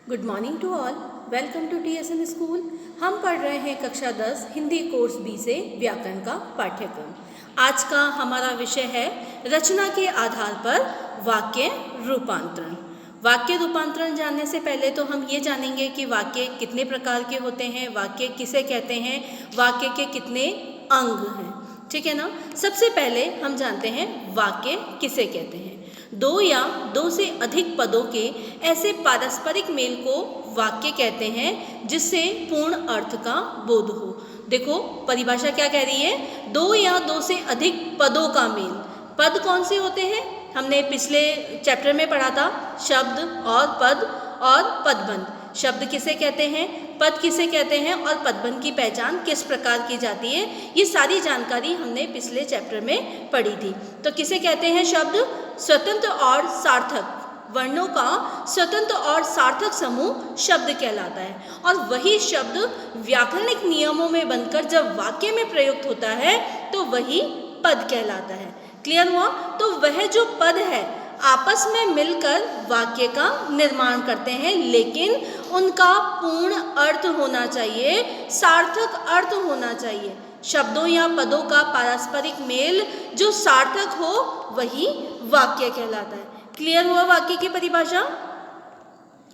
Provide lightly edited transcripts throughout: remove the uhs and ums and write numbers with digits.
Good morning to all. Welcome to TSN school. हम पढ़ रहे हैं कक्षा 10 हिंदी कोर्स बी से व्याकरण का पाठ्यक्रम। आज का हमारा विषय है रचना के आधार पर वाक्य रूपांतरण। वाक्य रूपांतरण जानने से पहले तो हम ये जानेंगे कि वाक्य कितने प्रकार के होते हैं, वाक्य किसे कहते हैं, वाक्य के कितने अंग हैं। ठीक है ना। सबसे पहले हम जानते हैं वाक्य किसे कहते हैं। दो या दो से अधिक पदों के ऐसे पारस्परिक मेल को वाक्य कहते हैं जिससे पूर्ण अर्थ का बोध हो। देखो परिभाषा क्या कह रही है, दो या दो से अधिक पदों का मेल। पद कौन से होते हैं, हमने पिछले चैप्टर में पढ़ा था, शब्द और पद और पदबंध। शब्द किसे कहते हैं, पद किसे कहते हैं और पदबंध की पहचान किस प्रकार की जाती है, ये सारी जानकारी हमने पिछले चैप्टर में पढ़ी थी। तो किसे कहते हैं शब्द, स्वतंत्र और सार्थक वर्णों का स्वतंत्र और सार्थक समूह शब्द कहलाता है। और वही शब्द व्याकरणिक नियमों में बनकर जब वाक्य में प्रयुक्त होता है तो वही पद कहलाता है। क्लियर हुआ। तो वह जो पद है आपस में मिलकर वाक्य का निर्माण करते हैं, लेकिन उनका पूर्ण अर्थ होना चाहिए, सार्थक अर्थ होना चाहिए। शब्दों या पदों का पारस्परिक मेल जो सार्थक हो वही वाक्य कहलाता है। क्लियर हुआ वाक्य की परिभाषा।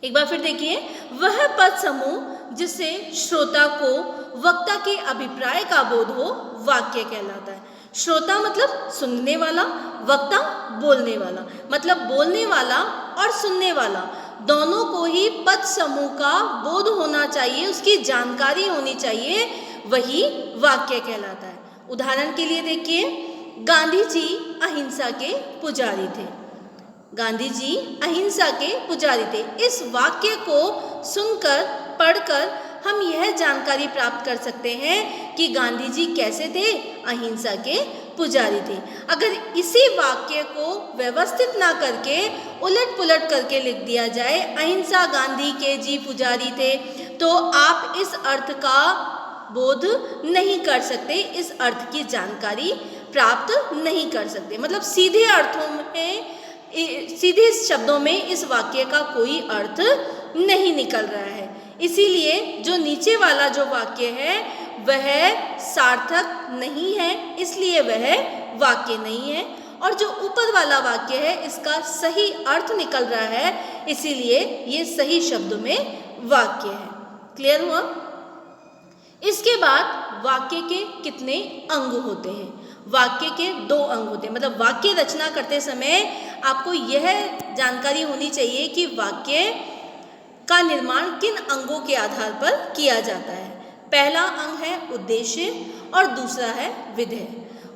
एक बार फिर देखिए, वह पद समूह जिससे श्रोता को वक्ता के अभिप्राय का बोध हो वाक्य कहलाता है। श्रोता मतलब सुनने वाला, वक्ता बोलने वाला, मतलब बोलने वाला और सुनने वाला दोनों को ही पद समूह का बोध होना चाहिए, उसकी जानकारी होनी चाहिए, वही वाक्य कहलाता है। उदाहरण के लिए देखिए, गांधी जी अहिंसा के पुजारी थे। गांधी जी अहिंसा के पुजारी थे। इस वाक्य को सुनकर पढ़कर हम यह जानकारी प्राप्त कर सकते हैं कि गांधी जी कैसे थे, अहिंसा के पुजारी थे। अगर इसी वाक्य को व्यवस्थित ना करके उलट पुलट करके लिख दिया जाए, अहिंसा गांधी के जी पुजारी थे, तो आप इस अर्थ का बोध नहीं कर सकते, इस अर्थ की जानकारी प्राप्त नहीं कर सकते। मतलब सीधे अर्थों में, सीधे शब्दों में इस वाक्य का कोई अर्थ नहीं निकल रहा है। इसीलिए जो नीचे वाला जो वाक्य है वह सार्थक नहीं है, इसलिए वह वाक्य नहीं है। और जो ऊपर वाला वाक्य है इसका सही अर्थ निकल रहा है, इसीलिए ये सही शब्द में वाक्य है। क्लियर हुआ। इसके बाद वाक्य के कितने अंग होते हैं। वाक्य के दो अंग होते हैं। मतलब वाक्य रचना करते समय आपको यह जानकारी होनी चाहिए कि वाक्य का निर्माण किन अंगों के आधार पर किया जाता है। पहला अंग है उद्देश्य और दूसरा है विधेय।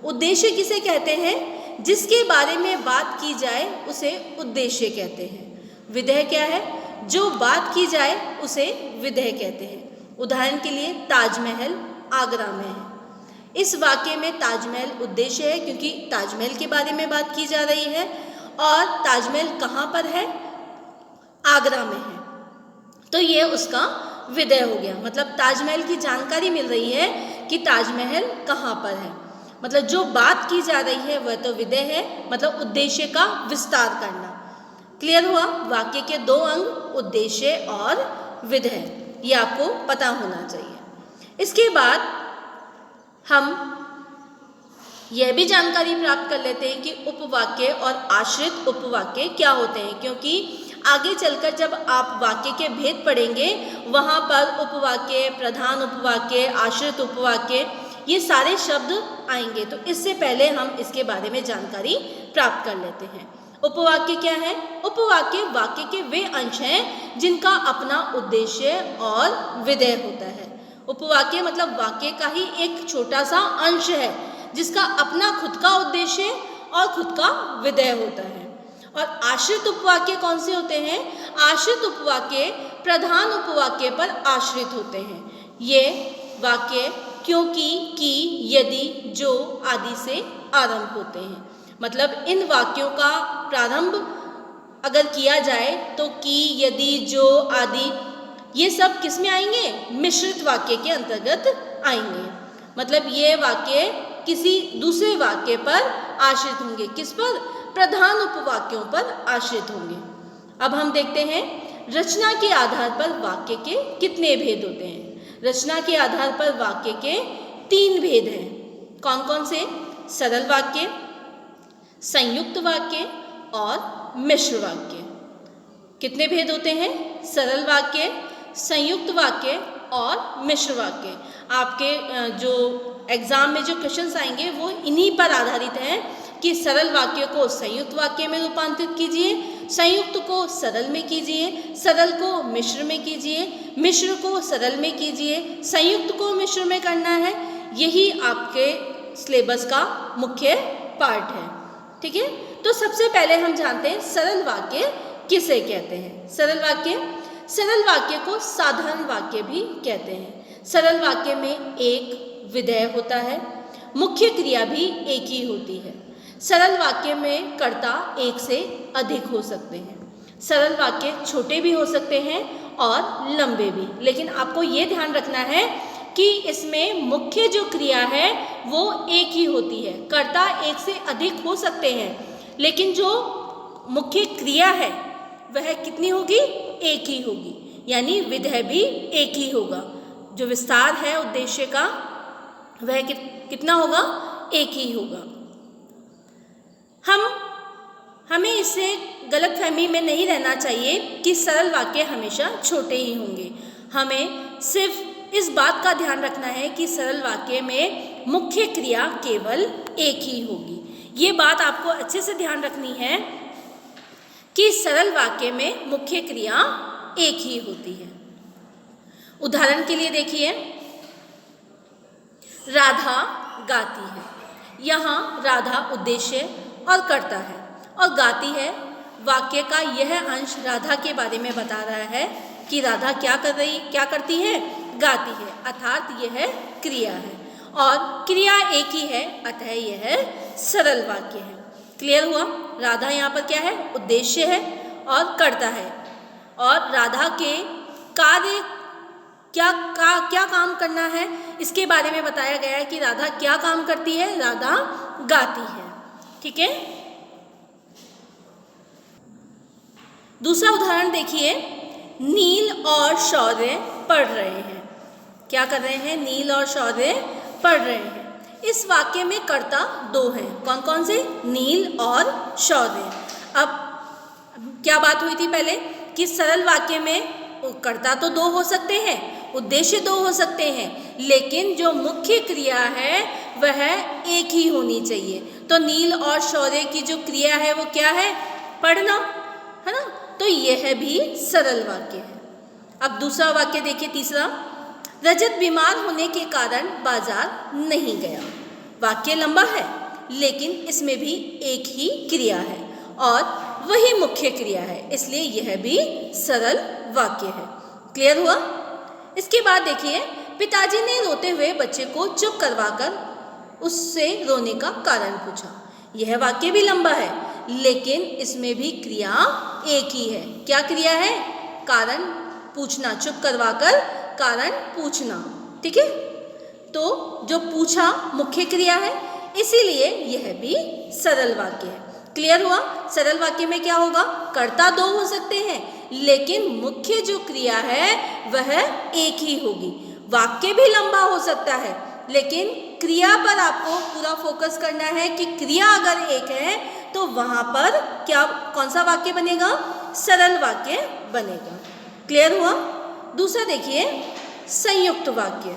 उद्देश्य किसे कहते हैं, जिसके बारे में बात की जाए उसे उद्देश्य कहते हैं। विधेय क्या है, जो बात की जाए उसे विधेय कहते हैं। उदाहरण के लिए ताजमहल आगरा में है। इस वाक्य में ताजमहल उद्देश्य है क्योंकि ताजमहल के बारे में बात की जा रही है, और ताजमहल कहाँ पर है, आगरा में है, तो ये उसका विधेय हो गया। मतलब ताजमहल की जानकारी मिल रही है कि ताजमहल कहाँ पर है। मतलब जो बात की जा रही है वह तो विधेय है, मतलब उद्देश्य का विस्तार करना। क्लियर हुआ। वाक्य के दो अंग उद्देश्य और विधेय, ये आपको पता होना चाहिए। इसके बाद हम यह भी जानकारी प्राप्त कर लेते हैं कि उपवाक्य और आश्रित उपवाक्य क्या होते हैं, क्योंकि आगे चलकर जब आप वाक्य के भेद पढ़ेंगे वहाँ पर उपवाक्य, प्रधान उपवाक्य, आश्रित उपवाक्य, ये सारे शब्द आएंगे। तो इससे पहले हम इसके बारे में जानकारी प्राप्त कर लेते हैं। उपवाक्य क्या है। उपवाक्य वाक्य के वे अंश हैं जिनका अपना उद्देश्य और विधेय होता है। उपवाक्य मतलब वाक्य का ही एक छोटा सा अंश है जिसका अपना खुद का उद्देश्य और खुद का विधेय होता है। और आश्रित उपवाक्य कौन से होते हैं। आश्रित उपवाक्य प्रधान उपवाक्य पर आश्रित होते हैं। ये वाक्य क्योंकि, कि, यदि, जो आदि से आरंभ होते हैं। मतलब इन वाक्यों का प्रारंभ अगर किया जाए तो कि, यदि, जो आदि, ये सब किस में आएंगे, मिश्रित वाक्य के अंतर्गत आएंगे। मतलब ये वाक्य किसी दूसरे वाक्य पर आश्रित होंगे। किस पर, प्रधान उपवाक्यों पर आश्रित होंगे। अब हम देखते हैं रचना के आधार पर वाक्य के कितने भेद होते हैं? रचना के आधार पर वाक्य के 3 भेद हैं। कौन कौन से? सरल वाक्य, संयुक्त वाक्य और मिश्र वाक्य। कितने भेद होते हैं? सरल वाक्य, संयुक्त वाक्य और मिश्र वाक्य। आपके जो एग्जाम में जो क्वेश्चंस आएंगे वो इन्हीं पर आधारित हैं कि सरल वाक्य को संयुक्त वाक्य में रूपांतरित कीजिए, संयुक्त को सरल में कीजिए, सरल को मिश्र में कीजिए, मिश्र को सरल में कीजिए, संयुक्त को मिश्र में करना है। यही आपके सिलेबस का मुख्य पार्ट है। ठीक है, तो सबसे पहले हम जानते हैं सरल वाक्य किसे कहते हैं। सरल वाक्य को साधारण वाक्य भी कहते हैं। सरल वाक्य में एक विधेय होता है, मुख्य क्रिया भी एक ही होती है। सरल वाक्य में कर्ता एक से अधिक हो सकते हैं। सरल वाक्य छोटे भी हो सकते हैं और लंबे भी, लेकिन आपको ये ध्यान रखना है कि इसमें मुख्य जो क्रिया है वो एक ही होती है। कर्ता एक से अधिक हो सकते हैं, लेकिन जो मुख्य क्रिया है वह कितनी होगी? एक ही होगी, यानी विधेय भी एक ही होगा। जो विस्तार है उद्देश्य का वह कितना होगा? एक ही होगा। हमें इससे गलतफहमी में नहीं रहना चाहिए कि सरल वाक्य हमेशा छोटे ही होंगे। हमें सिर्फ इस बात का ध्यान रखना है कि सरल वाक्य में मुख्य क्रिया केवल एक ही होगी। ये बात आपको अच्छे से ध्यान रखनी है कि सरल वाक्य में मुख्य क्रिया एक ही होती है। उदाहरण के लिए देखिए, राधा गाती है। यहाँ राधा उद्देश्य और कर्ता है और गाती है वाक्य का यह अंश राधा के बारे में बता रहा है कि राधा क्या करती है? गाती है, अर्थात यह क्रिया है और क्रिया एक ही है, अतः यह सरल वाक्य है। क्लियर हुआ? राधा यहाँ पर क्या है? उद्देश्य है और कर्ता है, और राधा के कार्य क्या काम करना है इसके बारे में बताया गया है कि राधा क्या काम करती है? राधा गाती है। ठीक है, दूसरा उदाहरण देखिए, नील और शौर्य पढ़ रहे हैं। क्या कर रहे हैं? नील और शौर्य पढ़ रहे हैं। इस वाक्य में कर्ता 2 हैं। कौन कौन से? नील और शौर्य। अब क्या बात हुई थी पहले कि सरल वाक्य में कर्ता तो 2 हो सकते हैं, उद्देश्य 2 हो सकते हैं, लेकिन जो मुख्य क्रिया है वह एक ही होनी चाहिए। तो नील और शौर्य की जो क्रिया है वो क्या है? पढ़ना, है ना? तो यह भी सरल वाक्य है। अब दूसरा वाक्य देखिए, तीसरा, रजत बीमार होने के कारण बाजार नहीं गया। वाक्य लंबा है, लेकिन इसमें भी एक ही क्रिया है और वही मुख्य क्रिया है, इसलिए यह भी सरल वाक्य है। क्लियर हुआ? इसके बाद देखिए, पिताजी ने रोते हुए बच्चे को चुप करवाकर उससे रोने का कारण पूछा। यह वाक्य भी लंबा है, लेकिन इसमें भी क्रिया एक ही है। क्या क्रिया है? कारण पूछना, चुप करवाकर कारण पूछना। ठीक है, तो जो पूछा मुख्य क्रिया है, इसीलिए यह भी सरल वाक्य है। क्लियर हुआ? सरल वाक्य में क्या होगा? कर्ता 2 हो सकते हैं, लेकिन मुख्य जो क्रिया है वह एक ही होगी। वाक्य भी लंबा हो सकता है, लेकिन क्रिया पर आपको पूरा फोकस करना है कि क्रिया अगर एक है तो वहाँ पर कौन सा वाक्य बनेगा? सरल वाक्य बनेगा। क्लियर हुआ? दूसरा देखिए, संयुक्त वाक्य।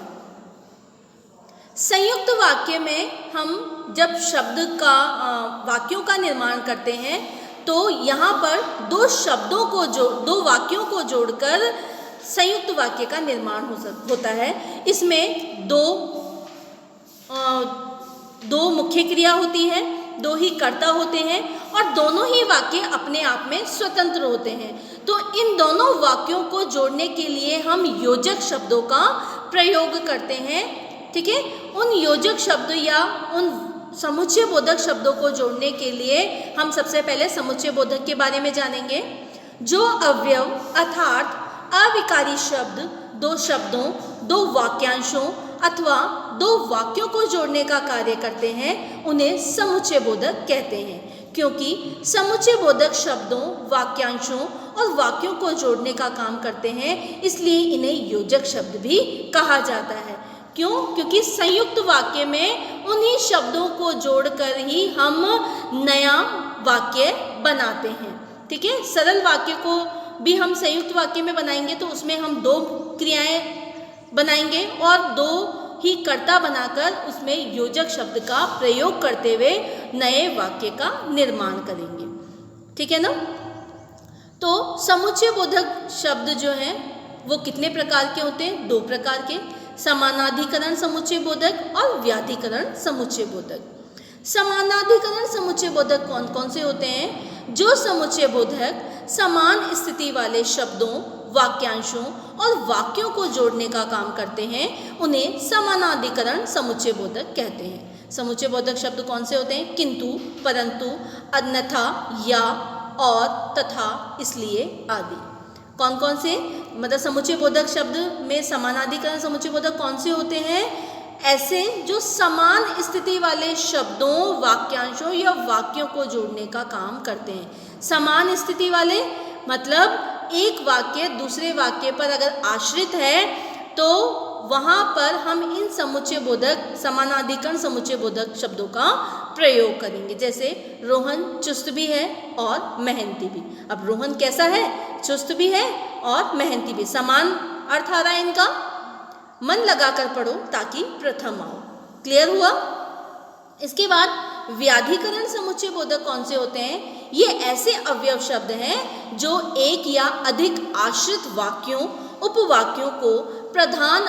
संयुक्त वाक्य में हम जब शब्द का वाक्यों का निर्माण करते हैं तो यहाँ पर 2 वाक्यों को जोड़कर संयुक्त वाक्य का निर्माण होता है। इसमें दो मुख्य क्रिया होती है, 2 ही कर्ता होते हैं और दोनों ही वाक्य अपने आप में स्वतंत्र होते हैं। तो इन दोनों वाक्यों को जोड़ने के लिए हम योजक शब्दों का प्रयोग करते हैं। ठीक है, उन योजक शब्द या उन समुच्चय बोधक शब्दों को जोड़ने के लिए हम सबसे पहले समुच्चय बोधक के बारे में जानेंगे। जो अवयव अर्थात अविकारी शब्द 2 शब्दों, 2 वाक्यांशों अथवा 2 वाक्यों को जोड़ने का कार्य करते हैं, उन्हें समुच्चय बोधक कहते हैं। क्योंकि समुच्चय बोधक शब्दों, वाक्यांशों और वाक्यों को जोड़ने का काम करते हैं, इसलिए इन्हें योजक शब्द भी कहा जाता है। क्यों? क्योंकि संयुक्त वाक्य में उन्हीं शब्दों को जोड़कर ही हम नया वाक्य बनाते हैं। ठीक है, सरल वाक्य को भी हम संयुक्त वाक्य में बनाएंगे तो उसमें हम 2 क्रियाएं बनाएंगे और 2 ही कर्ता बनाकर उसमें योजक शब्द का प्रयोग करते हुए नए वाक्य का निर्माण करेंगे। ठीक है ना? तो समुच्चय बोधक शब्द जो हैं वो कितने प्रकार के होते हैं? 2 प्रकार के, समानाधिकरण समुच्चय बोधक और व्याधिकरण समुच्चय बोधक। समानाधिकरण समुच्चय बोधक कौन कौन से होते हैं? जो समुच्चय बोधक समान स्थिति वाले शब्दों, वाक्यांशों और वाक्यों को जोड़ने का काम करते हैं, उन्हें समानाधिकरण समुच्चय बोधक कहते हैं। समुच्चय बोधक शब्द कौन से होते हैं? किंतु, परंतु, अन्यथा, या, और, तथा, इसलिए आदि। कौन कौन से मतलब समुच्चय बोधक शब्द में समानाधिकरण समुच्चय बोधक कौन से होते हैं? ऐसे जो समान स्थिति वाले शब्दों, वाक्यांशों या वाक्यों को जोड़ने का काम करते हैं। समान स्थिति वाले मतलब एक वाक्य दूसरे वाक्य पर अगर आश्रित है तो वहाँ पर हम इन समुच्चय बोधक, समानाधिकरण समुच्चय बोधक शब्दों का प्रयोग करेंगे। जैसे रोहन चुस्त भी है और मेहनती भी। अब रोहन कैसा है? चुस्त भी है और मेहनती भी। समान अर्थ आ रहा है इनका। मन लगाकर पढ़ो ताकि प्रथम आओ। क्लियर हुआ? इसके बाद व्याधिकरण समुच्चय बोधक कौन से होते हैं? ये ऐसे अवयव शब्द हैं जो एक या अधिक आश्रित वाक्यों, उपवाक्यों को प्रधान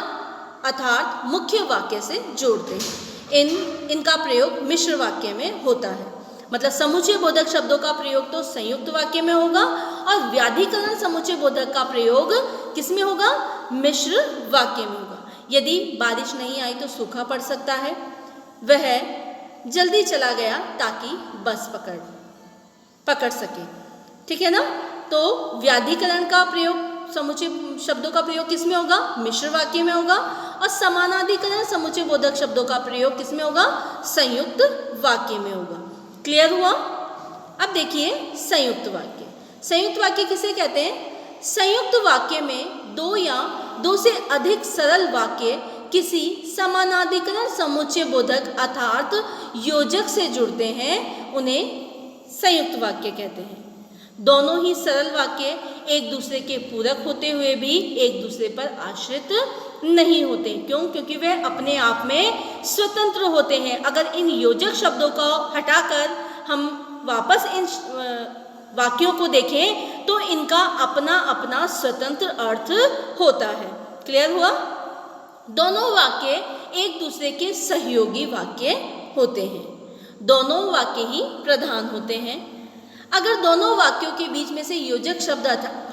अर्थात मुख्य वाक्य से जोड़ते हैं। इनका प्रयोग मिश्र वाक्य में होता है। मतलब समुच्चय बोधक शब्दों का प्रयोग तो संयुक्त वाक्य में होगा और व्याधिकरण समुच्चय बोधक का प्रयोग किस में होगा? मिश्र वाक्य में होगा। यदि बारिश नहीं आई तो सूखा पड़ सकता है। वह जल्दी चला गया ताकि बस पकड़ सके। ठीक है ना? तो व्याधिकरण का प्रयोग, समुच्चय शब्दों का प्रयोग किस में होगा? मिश्र वाक्य में होगा। और समानाधिकरण समुच्चय बोधक शब्दों का प्रयोग किस में होगा? संयुक्त वाक्य में होगा। क्लियर हुआ? अब देखिए संयुक्त वाक्य। संयुक्त वाक्य किसे कहते हैं? संयुक्त वाक्य में 2 या 2 से अधिक सरल वाक्य किसी समानाधिकरण समुच्चय बोधक अर्थात योजक से जुड़ते हैं, उन्हें संयुक्त वाक्य कहते हैं। दोनों ही सरल वाक्य एक दूसरे के पूरक होते हुए भी एक दूसरे पर आश्रित नहीं होते। क्यों? क्योंकि वे अपने आप में स्वतंत्र होते हैं। अगर इन योजक शब्दों को हटाकर हम वापस इन वाक्यों को देखें तो इनका अपना अपना स्वतंत्र अर्थ होता है। क्लियर हुआ? दोनों वाक्य एक दूसरे के सहयोगी वाक्य होते हैं। दोनों वाक्य ही प्रधान होते हैं। अगर दोनों वाक्यों के बीच में से योजक शब्द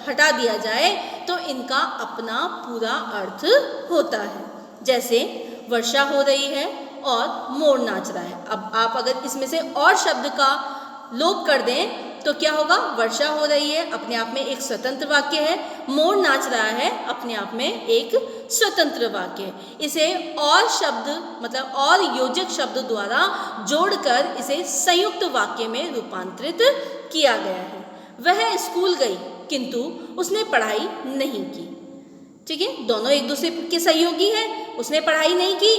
हटा दिया जाए तो इनका अपना पूरा अर्थ होता है। जैसे वर्षा हो रही है और मोर नाच रहा है। अब आप अगर इसमें से और शब्द का लोप कर दें तो क्या होगा? वर्षा हो रही है अपने आप में एक स्वतंत्र वाक्य है, मोर नाच रहा है अपने आप में एक स्वतंत्र वाक्य है। इसे और शब्द मतलब और योजक शब्द द्वारा जोड़कर इसे संयुक्त वाक्य में रूपांतरित किया गया है। वह स्कूल गई किंतु उसने पढ़ाई नहीं की। ठीक है, दोनों एक दूसरे के सहयोगी हैं। उसने पढ़ाई नहीं की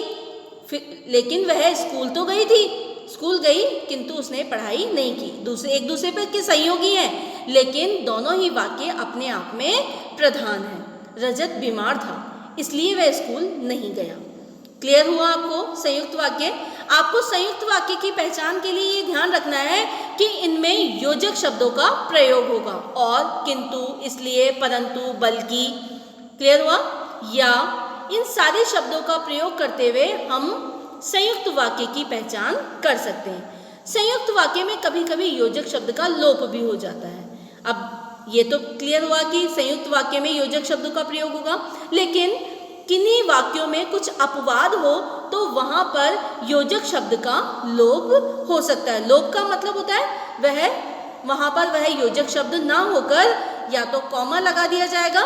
लेकिन वह स्कूल तो गई थी। स्कूल गई किंतु उसने पढ़ाई नहीं की। एक दूसरे पर के सहयोगी हैं लेकिन दोनों ही वाक्य अपने आप में प्रधान हैं। रजत बीमार था इसलिए वह स्कूल नहीं गया। क्लियर हुआ आपको संयुक्त वाक्य? आपको संयुक्त वाक्य की पहचान के लिए ये ध्यान रखना है कि इनमें योजक शब्दों का प्रयोग होगा। और, किंतु, इसलिए, परंतु, बल्कि। क्लियर हुआ? या इन सारे शब्दों का प्रयोग करते हुए हम संयुक्त वाक्य की पहचान कर सकते हैं। संयुक्त वाक्य में कभी कभी योजक शब्द का लोप भी हो जाता है। अब ये तो क्लियर हुआ कि संयुक्त वाक्य में योजक शब्दों का प्रयोग होगा, लेकिन किन्हीं वाक्यों में कुछ अपवाद हो तो वहाँ पर योजक शब्द का लोप हो सकता है। लोप का मतलब होता है वहाँ पर वह योजक शब्द ना होकर या तो कॉमा लगा दिया जाएगा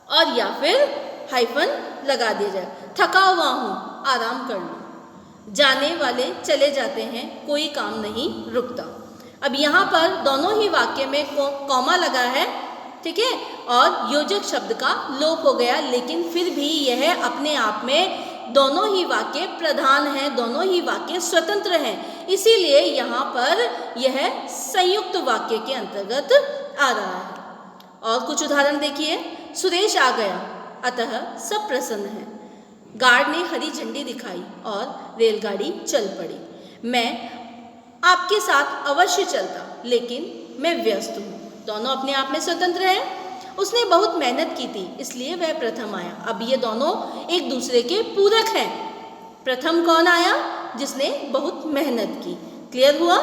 और या फिर हाइफन लगा दिया जाएगा। थका हुआ हूँ, आराम कर लो। जाने वाले चले जाते हैं, कोई काम नहीं रुकता। अब यहाँ पर दोनों ही वाक्य में कॉमा लगा है, ठीक है, और योजक शब्द का लोप हो गया, लेकिन फिर भी यह अपने आप में दोनों ही वाक्य प्रधान हैं, दोनों ही वाक्य स्वतंत्र हैं, इसीलिए यहाँ पर यह संयुक्त वाक्य के अंतर्गत आ रहा है। और कुछ उदाहरण देखिए। सुरेश आ गया, अतः सब प्रसन्न हैं। गार्ड ने हरी झंडी दिखाई और रेलगाड़ी चल पड़ी। मैं आपके साथ अवश्य चलता, लेकिन मैं व्यस्त हूँ। दोनों अपने आप में स्वतंत्र हैं। उसने बहुत मेहनत की थी, इसलिए वह प्रथम आया। अब ये दोनों एक दूसरे के पूरक हैं। प्रथम कौन आया? जिसने बहुत मेहनत की। क्लियर हुआ?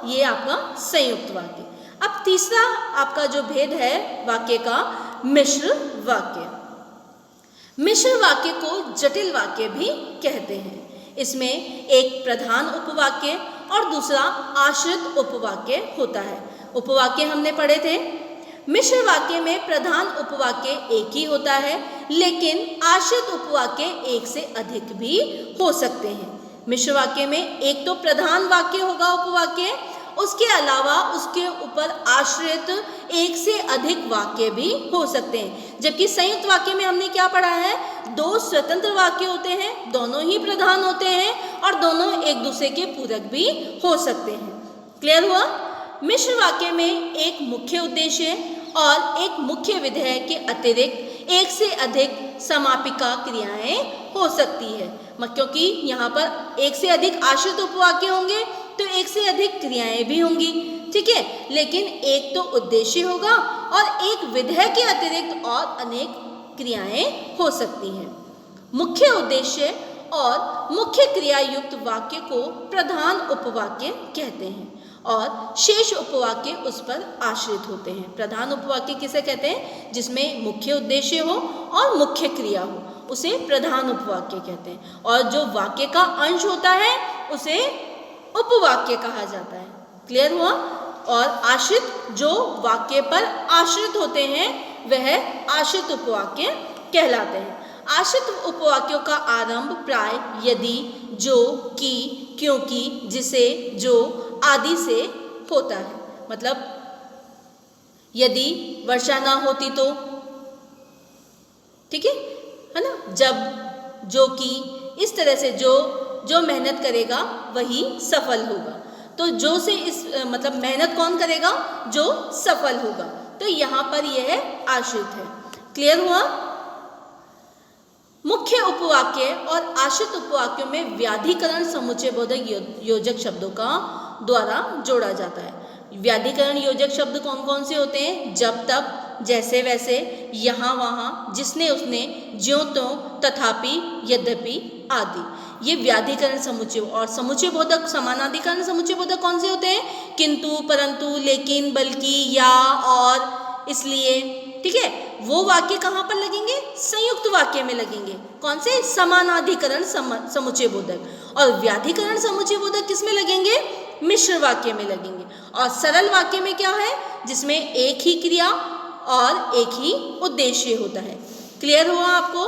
ये आपका संयुक्त वाक्य। अब तीसरा आपका जो भेद है वाक्य का, मिश्र वाक्य। मिश्र वाक्य को जटिल वाक्य भी कहते हैं। इसमें एक प्रधान उपवाक्य और दूसरा आश्रित उपवाक्य होता है। उपवाक्य हमने पढ़े थे। मिश्र वाक्य में प्रधान उपवाक्य एक ही होता है, लेकिन आश्रित उपवाक्य एक से अधिक भी हो सकते हैं। मिश्र वाक्य में एक तो प्रधान वाक्य होगा उपवाक्य, उसके अलावा उसके ऊपर आश्रित एक से अधिक वाक्य भी हो सकते हैं। जबकि संयुक्त वाक्य में हमने क्या पढ़ा है? दो स्वतंत्र वाक्य होते हैं, दोनों ही प्रधान होते हैं और दोनों एक दूसरे के पूरक भी हो सकते हैं। क्लियर हुआ? मिश्र वाक्य में एक मुख्य उद्देश्य और एक मुख्य विधेय के अतिरिक्त एक से अधिक समापिका क्रियाएं हो सकती है। क्योंकि यहाँ पर एक से अधिक आश्रित उपवाक्य होंगे तो एक से अधिक क्रियाएं भी होंगी, ठीक है, लेकिन एक तो उद्देश्य होगा और एक विधेय के अतिरिक्त और अनेक क्रियाएं हो सकती हैं। मुख्य उद्देश्य और मुख्य क्रिया युक्त वाक्य को प्रधान उपवाक्य कहते हैं और शेष उपवाक्य उस पर आश्रित होते हैं। प्रधान उपवाक्य किसे कहते हैं? जिसमें मुख्य उद्देश्य हो और मुख्य क्रिया हो, उसे प्रधान उपवाक्य कहते हैं। और जो वाक्य का अंश होता है उसे उपवाक्य कहा जाता है। क्लियर हुआ? और आश्रित जो वाक्य पर आश्रित होते हैं वह आश्रित उपवाक्य कहलाते हैं। आश्रित उपवाक्यों का आरंभ प्राय यदि, जो, कि, क्योंकि, जिसे, जो आदि से होता है। मतलब यदि वर्षा ना होती तो, ठीक है ना, जब, जो कि, इस तरह से जो मेहनत करेगा वही सफल होगा। तो जो से इस मतलब मेहनत कौन करेगा? जो सफल होगा। तो यहाँ पर यह आश्रित है। क्लियर हुआ? मुख्य उपवाक्य और आश्रित उपवाक्यों में व्याधिकरण समुच्चय बोधक योजक शब्दों का द्वारा जोड़ा जाता है। व्याधिकरण योजक शब्द कौन कौन से होते हैं? जब, तब, जैसे, वैसे, यहाँ, वहाँ, जिसने, उसने, ज्यों, त्यों, तथापि, यद्यपि आदि। ये व्याधिकरण समुच्चय। और समुच्चय बोधक, समानाधिकरण समुच्चय बोधक कौन से होते हैं? किंतु, परंतु, लेकिन, बल्कि, या, और, इसलिए, ठीक है। वो वाक्य कहाँ पर लगेंगे? संयुक्त वाक्य में लगेंगे। कौन से? समानाधिकरण समुच्चय बोधक। और व्याधिकरण समुच्चय बोधक किस में लगेंगे? मिश्र वाक्य में लगेंगे। और सरल वाक्य में क्या है? जिसमें एक ही क्रिया और एक ही उद्देश्य होता है। क्लियर हुआ आपको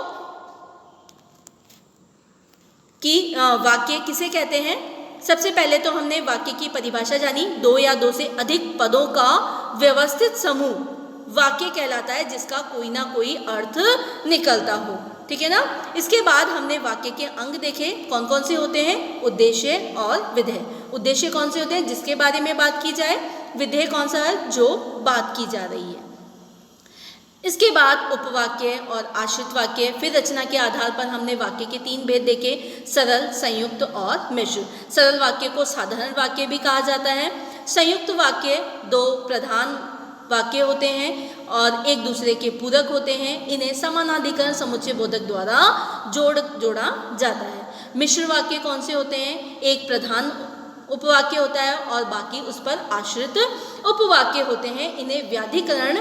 कि वाक्य किसे कहते हैं? सबसे पहले तो हमने वाक्य की परिभाषा जानी। दो या दो से अधिक पदों का व्यवस्थित समूह वाक्य कहलाता है, जिसका कोई ना कोई अर्थ निकलता हो, ठीक है ना। इसके बाद हमने वाक्य के अंग देखे, कौन कौन से होते हैं? उद्देश्य और विधेय। उद्देश्य कौन से होते हैं? जिसके बारे में बात की जाए। विधेय कौन सा है? जो बात की जा रही है। इसके बाद उपवाक्य और आश्रित वाक्य। फिर रचना के आधार पर हमने वाक्य के तीन भेद देखे, सरल, संयुक्त और मिश्र। सरल वाक्य को साधारण वाक्य भी कहा जाता है। संयुक्त वाक्य दो प्रधान वाक्य होते हैं और एक दूसरे के पूरक होते हैं। इन्हें समानाधिकरण समुच्चय बोधक द्वारा जोड़ा जाता है। मिश्र वाक्य कौन से होते हैं? एक प्रधान उपवाक्य होता है और बाकी उस पर आश्रित उपवाक्य होते हैं। इन्हें व्याधिकरण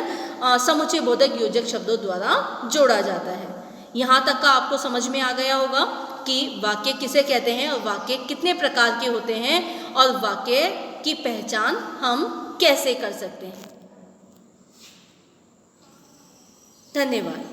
समुच्चय बोधक योजक शब्दों द्वारा जोड़ा जाता है। यहाँ तक का आपको समझ में आ गया होगा कि वाक्य किसे कहते हैं और वाक्य कितने प्रकार के होते हैं और वाक्य की पहचान हम कैसे कर सकते हैं। धन्यवाद।